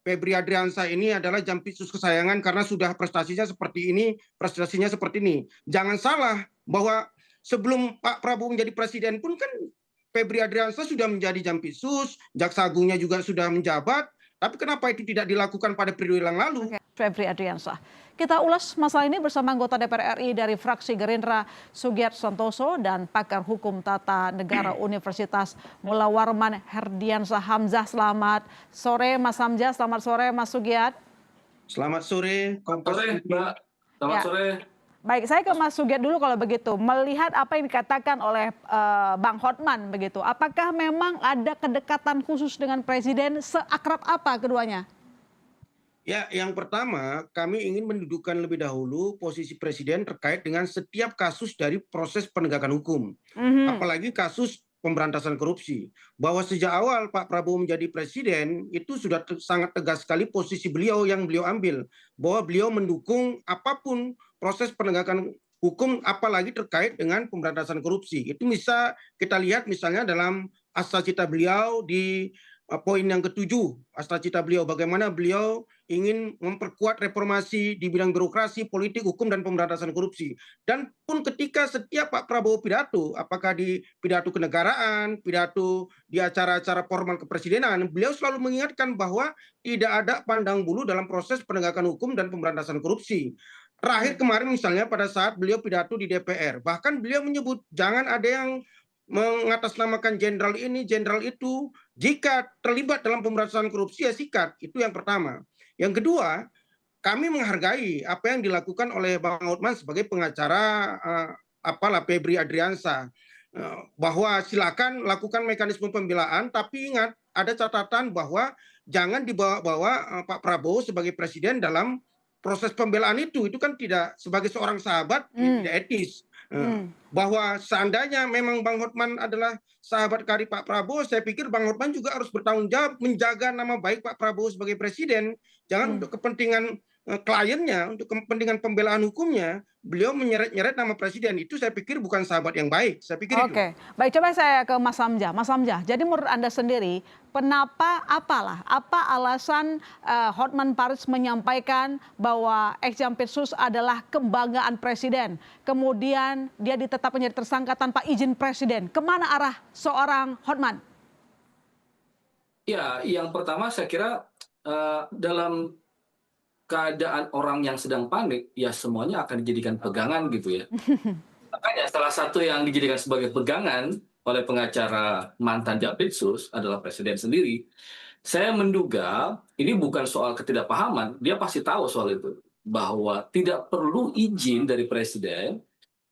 Febri Adriansyah ini adalah jampitsus kesayangan karena sudah prestasinya seperti ini, prestasinya seperti ini. Jangan salah bahwa sebelum Pak Prabowo menjadi presiden pun kan Febri Adriansyah sudah menjadi jampitsus, jaksa agungnya juga sudah menjabat, tapi kenapa itu tidak dilakukan pada periode yang lalu? Oke, Febri Adriansyah. Kita ulas masalah ini bersama anggota DPR RI dari fraksi Gerindra, Sugiat Santoso, dan pakar hukum tata negara Universitas Mula Warman Herdiansyah Hamzah. Selamat sore Mas Hamzah, selamat sore Mas Sugiat. Selamat sore, Kompas Sore, TV. Mbak. Selamat Ya. sore. Baik, saya ke Mas Sugiat dulu kalau begitu. Melihat apa yang dikatakan oleh Bang Hotman begitu, apakah memang ada kedekatan khusus dengan Presiden? Seakrab apa keduanya? Ya, yang pertama, kami ingin mendudukkan lebih dahulu posisi presiden terkait dengan setiap kasus dari proses penegakan hukum. Mhm. Apalagi kasus pemberantasan korupsi. Bahwa sejak awal Pak Prabowo menjadi presiden, itu sudah sangat tegas sekali posisi beliau yang beliau ambil. Bahwa beliau mendukung apapun proses penegakan hukum, apalagi terkait dengan pemberantasan korupsi. Itu bisa kita lihat misalnya dalam Astra-Cita beliau di poin yang ketujuh, Astra-Cita beliau, bagaimana beliau ingin memperkuat reformasi di bidang birokrasi, politik, hukum, dan pemberantasan korupsi. Dan pun ketika setiap Pak Prabowo pidato, apakah di pidato kenegaraan, pidato di acara-acara formal kepresidenan, beliau selalu mengingatkan bahwa tidak ada pandang bulu dalam proses penegakan hukum dan pemberantasan korupsi. Terakhir kemarin misalnya pada saat beliau pidato di DPR, bahkan beliau menyebut jangan ada yang mengatasnamakan jenderal ini, jenderal itu. Jika terlibat dalam pemberantasan korupsi ya sikat. Itu yang pertama. Yang kedua, kami menghargai apa yang dilakukan oleh Bang Hotman sebagai pengacara Febri Adriansyah, bahwa silakan lakukan mekanisme pembelaan, tapi ingat ada catatan bahwa jangan dibawa-bawa Pak Prabowo sebagai presiden dalam proses pembelaan itu kan tidak sebagai seorang sahabat tidak etis. Bahwa seandainya memang Bang Hotman adalah sahabat karib Pak Prabowo, saya pikir Bang Hotman juga harus bertanggung jawab menjaga nama baik Pak Prabowo sebagai presiden. Jangan untuk kepentingan kliennya, untuk kepentingan pembelaan hukumnya, beliau menyeret-nyeret nama presiden. Itu saya pikir bukan sahabat yang baik. Saya pikir itu. Oke, baik, coba saya ke Mas Hamzah. Mas Hamzah, jadi menurut Anda sendiri, apa alasan Hotman Paris menyampaikan bahwa ex-jampitsus adalah kebanggaan presiden, kemudian dia ditetapkan menjadi tersangka tanpa izin presiden. Kemana arah seorang Hotman? Ya, yang pertama saya kira dalam keadaan orang yang sedang panik, ya semuanya akan dijadikan pegangan gitu ya. Makanya salah satu yang dijadikan sebagai pegangan oleh pengacara mantan Jampitsus adalah presiden sendiri. Saya menduga ini bukan soal ketidakpahaman, dia pasti tahu soal itu. Bahwa tidak perlu izin dari presiden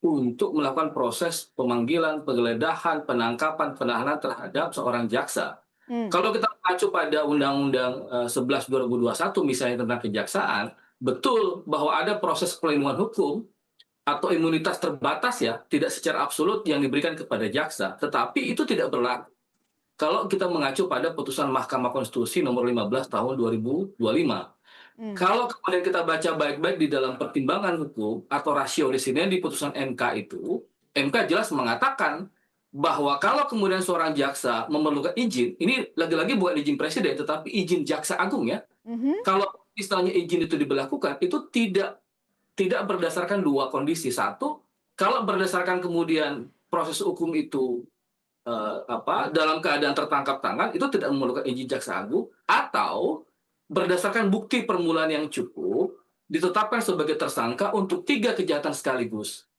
untuk melakukan proses pemanggilan, penggeledahan, penangkapan, penahanan terhadap seorang jaksa. Kalau kita mengacu pada Undang-Undang 11 2021 misalnya tentang kejaksaan, betul bahwa ada proses pelindungan hukum atau imunitas terbatas ya, tidak secara absolut yang diberikan kepada jaksa, tetapi itu tidak berlaku kalau kita mengacu pada putusan Mahkamah Konstitusi nomor 15 tahun 2025. Kalau kemudian kita baca baik-baik di dalam pertimbangan hukum atau rasio di sini di putusan MK itu, MK jelas mengatakan bahwa kalau kemudian seorang jaksa memerlukan izin, ini lagi-lagi bukan izin presiden, tetapi izin jaksa agung ya. Kalau istilahnya izin itu diberlakukan, itu tidak berdasarkan dua kondisi. Satu, kalau berdasarkan kemudian proses hukum itu dalam keadaan tertangkap tangan, itu tidak memerlukan izin jaksa agung, atau berdasarkan bukti permulaan yang cukup, ditetapkan sebagai tersangka untuk 3 kejahatan sekaligus.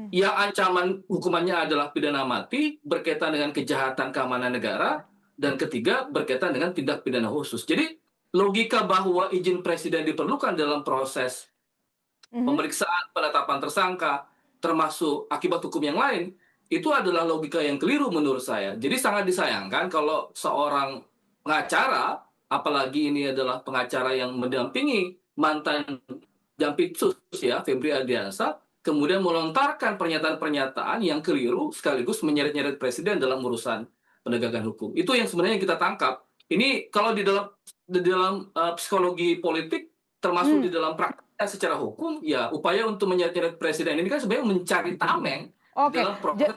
Yang ancaman hukumannya adalah pidana mati, berkaitan dengan kejahatan keamanan negara, dan ketiga berkaitan dengan tindak pidana khusus. Jadi logika bahwa izin presiden diperlukan dalam proses pemeriksaan, penetapan tersangka, termasuk akibat hukum yang lain, itu adalah logika yang keliru menurut saya. Jadi sangat disayangkan kalau seorang pengacara, apalagi ini adalah pengacara yang mendampingi mantan Jampitsus ya, Febri Adriansyah, kemudian melontarkan pernyataan-pernyataan yang keliru sekaligus menyeret-nyeret presiden dalam urusan penegakan hukum. Itu yang sebenarnya kita tangkap. Ini kalau di dalam psikologi politik, termasuk di dalam prakteknya secara hukum, ya upaya untuk menyeret-nyeret presiden ini kan sebenarnya mencari tameng Oke, dalam proses.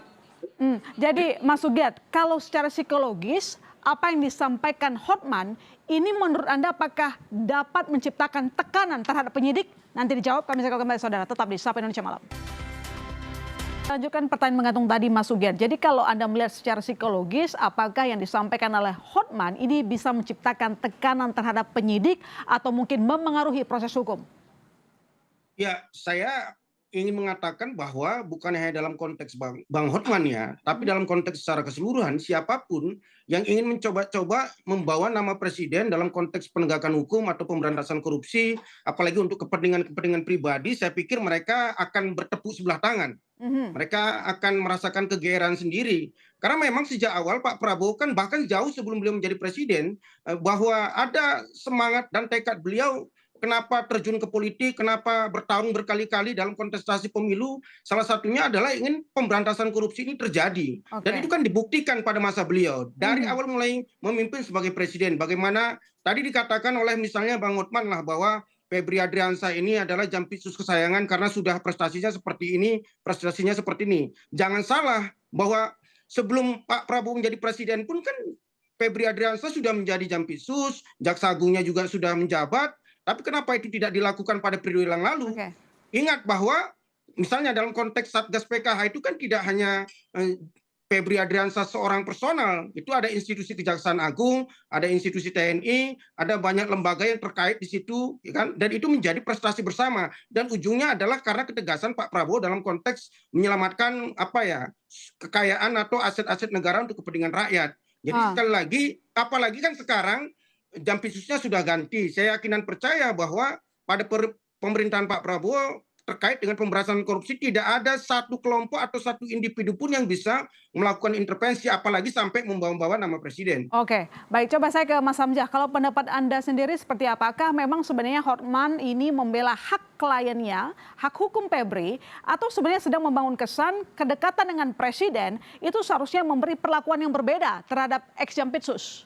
jadi Mas Sugiat, kalau secara psikologis, apa yang disampaikan Hotman ini menurut Anda apakah dapat menciptakan tekanan terhadap penyidik? Nanti dijawab, kami segera kembali saudara, tetap di Sapa Indonesia Malam. Lanjutkan pertanyaan menggantung tadi Mas Sugiar. Jadi kalau Anda melihat secara psikologis, apakah yang disampaikan oleh Hotman ini bisa menciptakan tekanan terhadap penyidik atau mungkin memengaruhi proses hukum? Ya, saya ingin mengatakan bahwa bukan hanya dalam konteks Bang Hotman ya, tapi dalam konteks secara keseluruhan siapapun yang ingin mencoba-coba membawa nama presiden dalam konteks penegakan hukum atau pemberantasan korupsi, apalagi untuk kepentingan-kepentingan pribadi, saya pikir mereka akan bertepuk sebelah tangan. Mereka akan merasakan kegeeran sendiri. Karena memang sejak awal Pak Prabowo kan bahkan jauh sebelum beliau menjadi presiden, bahwa ada semangat dan tekad beliau kenapa terjun ke politik, kenapa bertarung berkali-kali dalam kontestasi pemilu, salah satunya adalah ingin pemberantasan korupsi ini terjadi. Dan itu kan dibuktikan pada masa beliau. Dari awal mulai memimpin sebagai presiden, bagaimana tadi dikatakan oleh misalnya Bang Hotman lah bahwa Febri Adriansyah ini adalah jampitsus kesayangan karena sudah prestasinya seperti ini, prestasinya seperti ini. Jangan salah bahwa sebelum Pak Prabowo menjadi presiden pun kan Febri Adriansyah sudah menjadi jampitsus, jaksa agungnya juga sudah menjabat, tapi kenapa itu tidak dilakukan pada periode yang lalu? Ingat bahwa misalnya dalam konteks Satgas PKH itu kan tidak hanya Febri Adriansyah seorang personal, itu ada institusi Kejaksaan Agung, ada institusi TNI, ada banyak lembaga yang terkait di situ, ya kan? Dan itu menjadi prestasi bersama. Dan ujungnya adalah karena ketegasan Pak Prabowo dalam konteks menyelamatkan kekayaan atau aset-aset negara untuk kepentingan rakyat. Jadi sekali lagi, apalagi kan sekarang jampitsusnya sudah ganti. Saya yakin dan percaya bahwa pada pemerintahan Pak Prabowo terkait dengan pemberantasan korupsi tidak ada satu kelompok atau satu individu pun yang bisa melakukan intervensi, apalagi sampai membawa-bawa nama presiden. Oke, baik, coba saya ke Mas Hamzah. Kalau pendapat Anda sendiri seperti apakah memang sebenarnya Hotman ini membela hak kliennya, hak hukum Febri, atau sebenarnya sedang membangun kesan kedekatan dengan presiden itu seharusnya memberi perlakuan yang berbeda terhadap ex-jampitsus?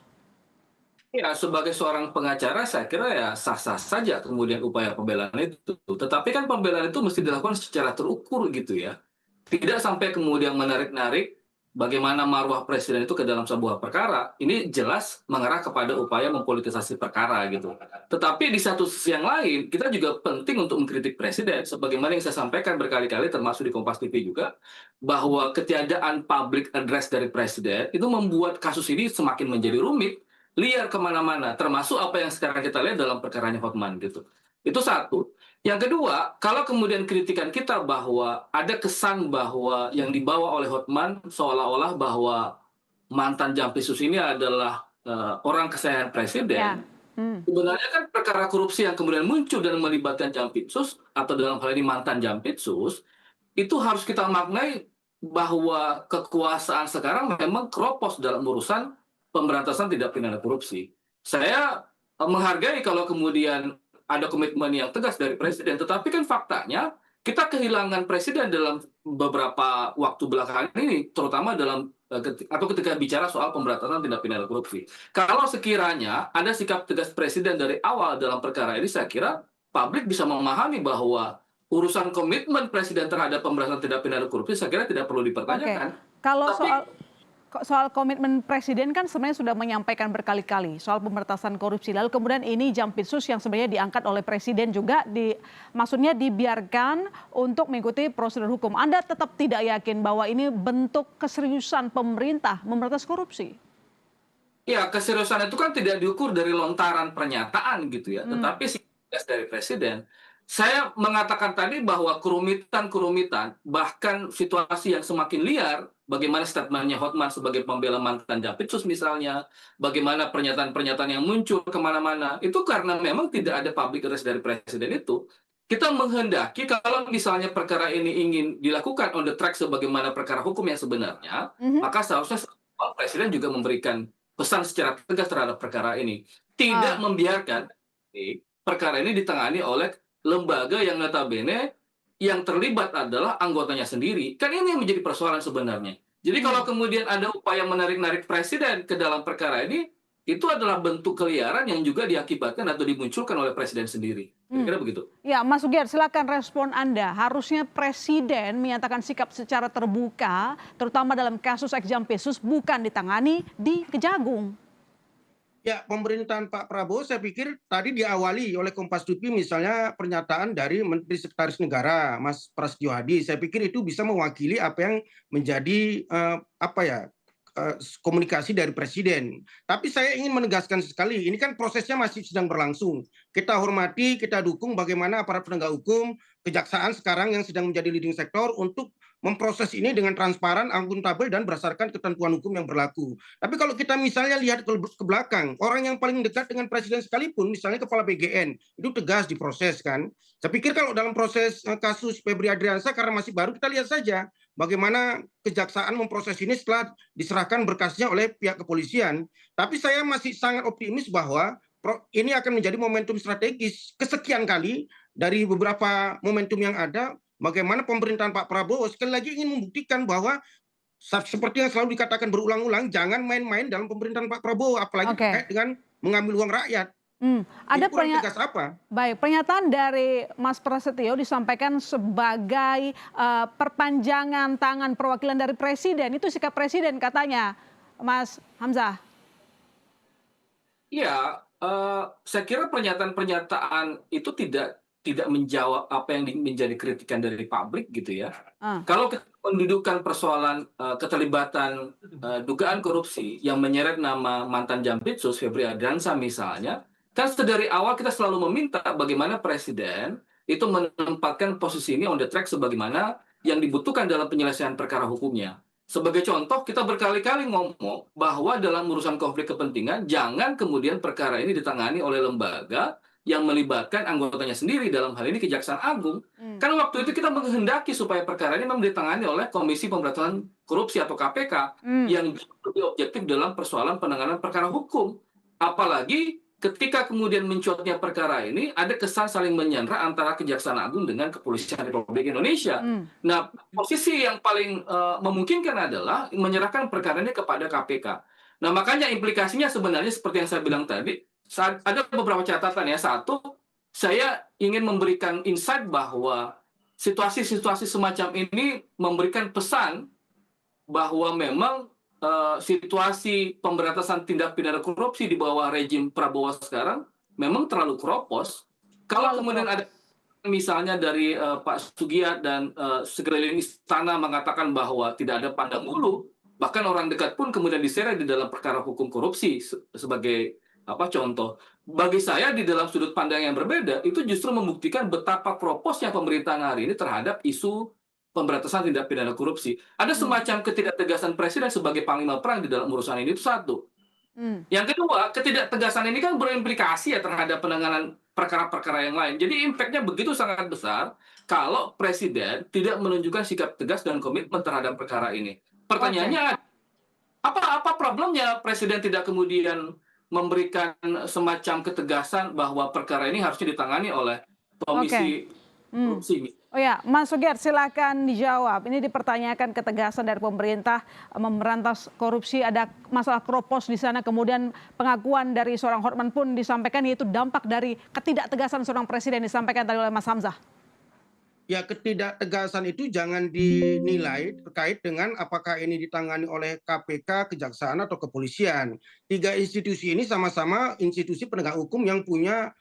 Ya, sebagai seorang pengacara saya kira ya sah-sah saja kemudian upaya pembelaan itu. Tetapi kan pembelaan itu mesti dilakukan secara terukur gitu ya. Tidak sampai kemudian menarik-narik bagaimana marwah presiden itu ke dalam sebuah perkara. Ini jelas mengarah kepada upaya mempolitisasi perkara gitu. Tetapi di satu sisi yang lain, kita juga penting untuk mengkritik presiden. Sebagaimana yang saya sampaikan berkali-kali termasuk di Kompas TV juga, bahwa ketiadaan public address dari presiden itu membuat kasus ini semakin menjadi rumit, liar kemana-mana, termasuk apa yang sekarang kita lihat dalam perkaranya Hotman gitu. Itu satu. Yang kedua, kalau kemudian kritikan kita bahwa ada kesan bahwa yang dibawa oleh Hotman seolah-olah bahwa mantan jampitsus ini adalah orang kesayangan presiden. Sebenarnya kan perkara korupsi yang kemudian muncul dan melibatkan jampitsus atau dalam hal ini mantan jampitsus, itu harus kita maknai bahwa kekuasaan sekarang memang keropos dalam urusan pemberantasan tindak pidana korupsi. Saya menghargai kalau kemudian ada komitmen yang tegas dari presiden, tetapi kan faktanya kita kehilangan presiden dalam beberapa waktu belakangan ini, terutama dalam atau ketika bicara soal pemberantasan tindak pidana korupsi. Kalau sekiranya ada sikap tegas presiden dari awal dalam perkara ini, saya kira publik bisa memahami bahwa urusan komitmen presiden terhadap pemberantasan tindak pidana korupsi saya kira tidak perlu dipertanyakan. Kalau soal komitmen presiden kan sebenarnya sudah menyampaikan berkali-kali soal pemberantasan korupsi. Lalu kemudian ini jampitsus yang sebenarnya diangkat oleh presiden juga maksudnya dibiarkan untuk mengikuti prosedur hukum. Anda tetap tidak yakin bahwa ini bentuk keseriusan pemerintah memberantas korupsi? Ya, keseriusan itu kan tidak diukur dari lontaran pernyataan gitu ya, tetapi sikap dari presiden. Saya mengatakan tadi bahwa kerumitan-kerumitan, bahkan situasi yang semakin liar, bagaimana statementnya Hotman sebagai pembela mantan jampitsus misalnya, bagaimana pernyataan-pernyataan yang muncul kemana-mana, itu karena memang tidak ada public address dari presiden itu. Kita menghendaki kalau misalnya perkara ini ingin dilakukan on the track sebagaimana perkara hukum yang sebenarnya, maka seharusnya presiden juga memberikan pesan secara tegas terhadap perkara ini. Tidak membiarkan perkara ini ditangani oleh lembaga yang notabene yang terlibat adalah anggotanya sendiri. Kan ini yang menjadi persoalan sebenarnya. Jadi kalau kemudian ada upaya menarik-narik presiden ke dalam perkara ini, itu adalah bentuk keliaran yang juga diakibatkan atau dimunculkan oleh presiden sendiri. Kira-kira begitu. Ya, Mas Sugiar, silakan respon Anda. Harusnya presiden menyatakan sikap secara terbuka, terutama dalam kasus ex jampitsus, bukan ditangani di Kejagung. Ya, pemerintahan Pak Prabowo saya pikir tadi diawali oleh Kompas TV misalnya pernyataan dari Menteri Sekretaris Negara Mas Prasetyo Hadi. Saya pikir itu bisa mewakili apa yang menjadi apa ya komunikasi dari Presiden. Tapi saya ingin menegaskan sekali, ini kan prosesnya masih sedang berlangsung. Kita hormati, kita dukung bagaimana aparat penegak hukum, kejaksaan sekarang yang sedang menjadi leading sektor untuk memproses ini dengan transparan, akuntabel, dan berdasarkan ketentuan hukum yang berlaku. Tapi kalau kita misalnya lihat ke belakang, orang yang paling dekat dengan Presiden sekalipun, misalnya Kepala BGN, itu tegas diproses kan. Saya pikir kalau dalam proses kasus Febri Adriansyah karena masih baru, kita lihat saja bagaimana kejaksaan memproses ini setelah diserahkan berkasnya oleh pihak kepolisian. Tapi saya masih sangat optimis bahwa ini akan menjadi momentum strategis kesekian kali dari beberapa momentum yang ada, bagaimana pemerintahan Pak Prabowo sekali lagi ingin membuktikan bahwa seperti yang selalu dikatakan berulang-ulang, jangan main-main dalam pemerintahan Pak Prabowo, apalagi Oke. terkait dengan mengambil uang rakyat. Ini Ada kurang tegas apa? baik, pernyataan dari Mas Prasetyo disampaikan sebagai perpanjangan tangan perwakilan dari Presiden. Itu sikap Presiden katanya, Mas Hamzah. Iya, saya kira pernyataan-pernyataan itu tidak menjawab apa yang menjadi kritikan dari publik gitu ya. Ah, Kalau kita mendudukan persoalan keterlibatan dugaan korupsi yang menyeret nama mantan Jampitsus Febri Ardiansyah misalnya, kan dari awal kita selalu meminta bagaimana Presiden itu menempatkan posisi ini on the track sebagaimana yang dibutuhkan dalam penyelesaian perkara hukumnya. Sebagai contoh, kita berkali-kali ngomong bahwa dalam urusan konflik kepentingan, jangan kemudian perkara ini ditangani oleh lembaga yang melibatkan anggotanya sendiri, dalam hal ini Kejaksaan Agung. hmm, Karena waktu itu kita menghendaki supaya perkara ini memang ditangani oleh Komisi Pemberantasan Korupsi atau KPK hmm, yang lebih objektif dalam persoalan penanganan perkara hukum. Apalagi ketika kemudian mencuatnya perkara ini, ada kesan saling menyandra antara Kejaksaan Agung dengan Kepolisian Republik Indonesia. hmm. Nah, posisi yang paling memungkinkan adalah menyerahkan perkara ini kepada KPK. Nah, makanya implikasinya sebenarnya seperti yang saya bilang tadi, ada beberapa catatan ya. Satu, saya ingin memberikan insight bahwa situasi-situasi semacam ini memberikan pesan bahwa memang situasi pemberantasan tindak pidana korupsi di bawah rejim Prabowo sekarang memang terlalu keropos. Kalau Terlalu kemudian keropos. ada misalnya dari Pak Sugiat dan sekeliling istana mengatakan bahwa tidak ada pandang bulu, bahkan orang dekat pun kemudian diseret di dalam perkara hukum korupsi sebagai contoh. Bagi saya di dalam sudut pandang yang berbeda, itu justru membuktikan betapa kroposnya pemerintahan hari ini terhadap isu pemberantasan tindak pidana korupsi. Ada Hmm, semacam ketidaktegasan Presiden sebagai panglima perang di dalam urusan ini, itu satu. hmm. Yang kedua, ketidaktegasan ini kan berimplikasi ya terhadap penanganan perkara-perkara yang lain. Jadi impact-nya begitu sangat besar kalau Presiden tidak menunjukkan sikap tegas dan komitmen terhadap perkara ini. Oke. Pertanyaannya, apa problemnya Presiden tidak kemudian memberikan semacam ketegasan bahwa perkara ini harusnya ditangani oleh Oke. Komisi Hmm. Korupsi? Oh ya, Mas Sugiat silakan dijawab. Ini dipertanyakan ketegasan dari pemerintah memberantas korupsi, ada masalah kropos di sana, kemudian pengakuan dari seorang Hotman pun disampaikan yaitu dampak dari ketidaktegasan seorang presiden disampaikan tadi oleh Mas Hamzah. Ya, ketidaktegasan itu jangan dinilai terkait dengan apakah ini ditangani oleh KPK, Kejaksaan, atau Kepolisian. Tiga institusi ini sama-sama institusi penegak hukum yang punya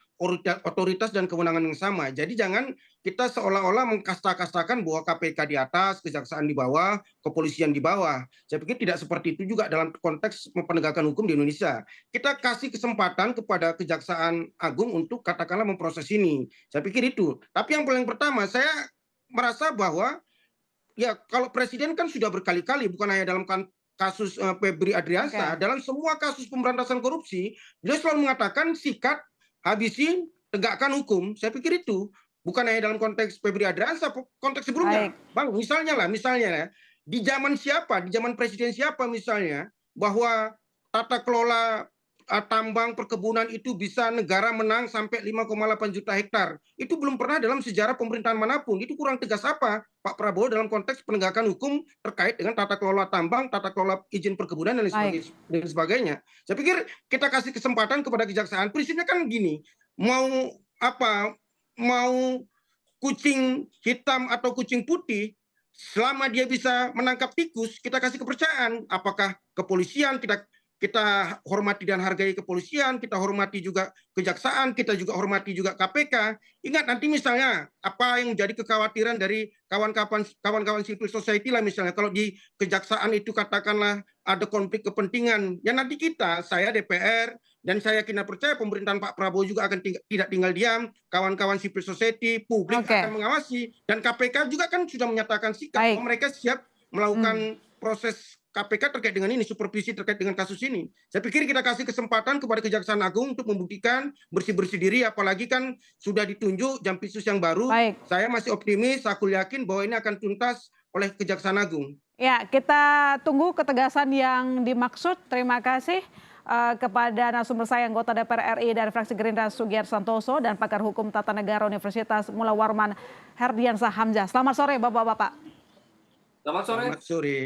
otoritas dan kewenangan yang sama. Jadi jangan kita seolah-olah mengkasta-kastakan bahwa KPK di atas, Kejaksaan di bawah, Kepolisian di bawah. Saya pikir tidak seperti itu juga dalam konteks penegakan hukum di Indonesia. Kita kasih kesempatan kepada Kejaksaan Agung untuk katakanlah memproses ini. Saya pikir itu. Tapi yang paling pertama, saya merasa bahwa ya kalau Presiden kan sudah berkali-kali, bukan hanya dalam kasus Febri Adriansyah, Oke, dalam semua kasus pemberantasan korupsi, beliau selalu mengatakan sikat, habisin, tegakkan hukum. Saya pikir itu bukan hanya dalam konteks Febri Adriansyah, konteks sebelumnya. baik. Bang, misalnya ya, di zaman siapa, di zaman Presiden siapa misalnya, bahwa tata kelola tambang perkebunan itu bisa negara menang sampai 5,8 juta hektar. Itu belum pernah dalam sejarah pemerintahan manapun. Itu kurang tegas apa Pak Prabowo dalam konteks penegakan hukum terkait dengan tata kelola tambang, tata kelola izin perkebunan dan Baik. sebagainya. Saya pikir kita kasih kesempatan kepada kejaksaan. Prinsipnya kan gini, mau apa? Mau kucing hitam atau kucing putih, selama dia bisa menangkap tikus, kita kasih kepercayaan. Apakah kepolisian, kita kita hormati dan hargai kepolisian, kita hormati juga kejaksaan, kita juga hormati juga KPK. Ingat nanti misalnya apa yang menjadi kekhawatiran dari kawan-kawan civil society lah, misalnya kalau di kejaksaan itu katakanlah ada konflik kepentingan, ya nanti saya DPR, dan saya kena percaya pemerintahan Pak Prabowo juga akan tidak tinggal diam, kawan-kawan civil society, publik Oke. akan mengawasi, dan KPK juga kan sudah menyatakan sikap Baik. bahwa mereka siap melakukan proses KPK terkait dengan ini, supervisi terkait dengan kasus ini. Saya pikir kita kasih kesempatan kepada Kejaksaan Agung untuk membuktikan bersih-bersih diri, apalagi kan sudah ditunjuk Jampitsus yang baru. Baik. Saya masih optimis, aku yakin bahwa ini akan tuntas oleh Kejaksaan Agung. Ya, kita tunggu ketegasan yang dimaksud. Terima kasih kepada narasumber saya anggota DPR RI dari fraksi Gerindra Sugiar Santoso dan pakar hukum tata negara Universitas Mula Warman Herdiansah Hamzah. Selamat sore Bapak-bapak. Selamat sore. Selamat sore.